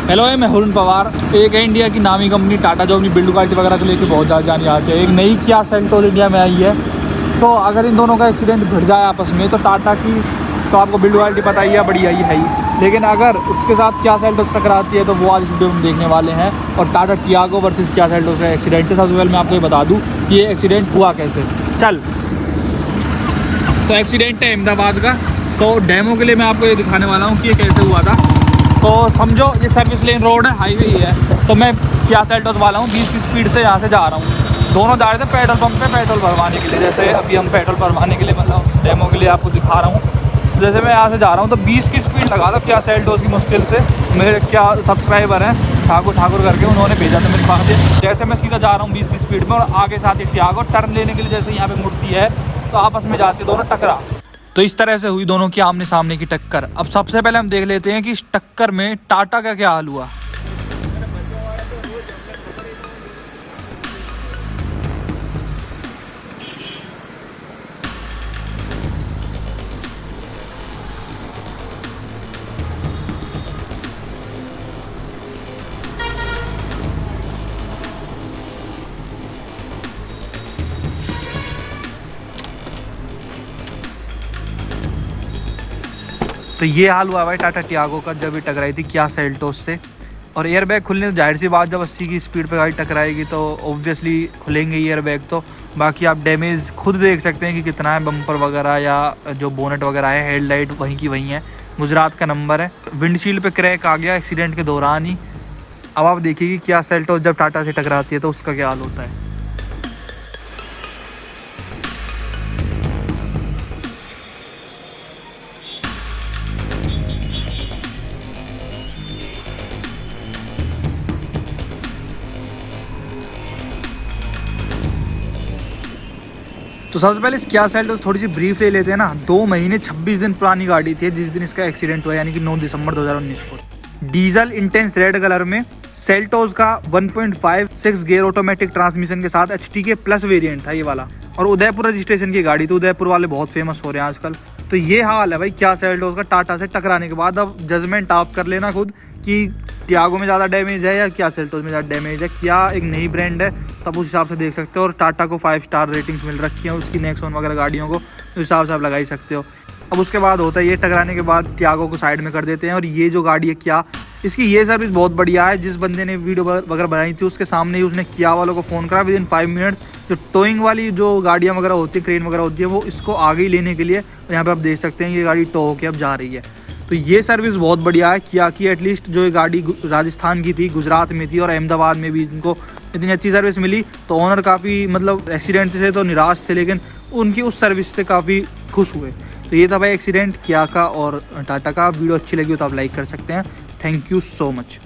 Hello, मैं Hurun Pawar. एक है इंडिया की नामी कंपनी टाटा जो अपनी बिल्ड क्वालिटी वगैरह को लेकर बहुत ज़्यादा जानी जाती है। एक नई किया सेल्टोस इंडिया में आई है। तो अगर इन दोनों का एक्सीडेंट घट जाए आपस में तो टाटा की तो आपको बिल्ड क्वालिटी पता ही है, बढ़िया ही है ही। लेकिन अगर उसके साथ किया सेल्टोस टकराती है तो वो आज इस वीडियो में देखने वाले हैं। और Tata Tiago versus Kia Seltos का एक्सीडेंट है। सबसे पहले मैं आपको ये बता दूँ कि ये एक्सीडेंट हुआ कैसे। चल, तो एक्सीडेंट है अहमदाबाद का। तो डेमो के लिए मैं आपको ये दिखाने वाला हूँ कि ये कैसे हुआ था। तो समझो ये सर्विस लेन रोड है, हाईवे ही है। तो मैं किया सेल्टोस वाला हूँ 20 की स्पीड से यहाँ से जा रहा हूँ। दोनों जा रहे थे पेट्रोल पंप पे पेट्रोल भरवाने के लिए। जैसे अभी हम पेट्रोल भरवाने के लिए मतलब डेमो के लिए आपको दिखा रहा हूँ। जैसे मैं यहाँ से जा रहा हूँ तो 20 की स्पीड लगा दो किया सेल्टोस की। मुश्किल से मेरे क्या सब्सक्राइबर हैं ठाकुर करके, उन्होंने भेजा था मेरे पास। जैसे मैं सीधा जा रहा हूँ 20 की स्पीड में और आगे साथ ही टियागो टर्न लेने के लिए जैसे यहाँ पे मुड़ती है तो आपस में जाते दोनों टकरा। तो इस तरह से हुई दोनों की आमने सामने की टक्कर। अब सबसे पहले हम देख लेते हैं कि इस टक्कर में टाटा का क्या हाल हुआ। तो ये हाल हुआ भाई टाटा टियागो का जब ये टकराई थी किया सेल्टोस से। और एयर बैग खुलने तो जाहिर सी बात, जब 80 की स्पीड पे गाड़ी टकराएगी तो ऑब्वियसली खुलेंगे एयर बैग। तो बाकी आप डैमेज खुद देख सकते हैं कि कितना है। बम्पर वगैरह या जो बोनेट वगैरह है, हेडलाइट वहीं की वहीं है, गुजरात का नंबर है। विंडशील्ड पे क्रैक आ गया एक्सीडेंट के दौरान ही। अब आप देखिए कि किया सेल्टोस जब टाटा से टकराती है तो उसका क्या हाल होता है। तो सबसे पहले इस किया सेल्टोस थोड़ी सी ब्रीफ ले लेते हैं ना। 2 महीने 26 दिन पुरानी गाड़ी थी जिस दिन इसका एक्सीडेंट हुआ, यानी कि 9 दिसंबर 2019 को। डीजल इंटेंस रेड कलर में सेल्टोस का 1.56 गियर ऑटोमेटिक ट्रांसमिशन के साथ एचटी के प्लस वेरिएंट था ये वाला। और उदयपुर रजिस्ट्रेशन की गाड़ी थी। उदयपुर वाले बहुत फेमस हो रहे हैं आजकल। तो ये हाल है भाई किया सेल्टोस का टाटा से टकराने के बाद। अब जजमेंट आप कर लेना खुद कि टियागो में ज़्यादा डैमेज है या किया सेल्टोस में ज़्यादा डैमेज है। किया एक नई ब्रांड है, तब उस हिसाब से देख सकते हो। और टाटा को 5 स्टार रेटिंग्स मिल रखी हैं उसकी नेक्सॉन वगैरह गाड़ियों को, उस हिसाब से आप लगा ही सकते हो। अब उसके बाद होता है ये टकराने के बाद टियागो को साइड में कर देते हैं। और ये जो गाड़ी है किया, इसकी ये सर्विस बहुत बढ़िया है। जिस बंदे ने वीडियो वगैरह बनाई थी उसके सामने ही उसने किया वालों को फ़ोन करा विदिन 5 मिनट्स। जो टोइंग वाली जो गाड़ियाँ वगैरह होती है, क्रेन वगैरह होती है, वो इसको आगे ही लेने के लिए। और यहाँ पे आप देख सकते हैं ये गाड़ी टो होकर अब जा रही है। तो ये सर्विस बहुत बढ़िया है किया की। एटलीस्ट जो ये गाड़ी राजस्थान की थी, गुजरात में थी और अहमदाबाद में भी इनको इतनी अच्छी सर्विस मिली। तो ओनर काफ़ी मतलब एक्सीडेंट से तो निराश थे, लेकिन उनकी उस सर्विस से काफ़ी खुश हुए। तो ये था भाई एक्सीडेंट किया का और टाटा का। वीडियो अच्छी लगी हो तो आप लाइक कर सकते हैं। Thank you so much.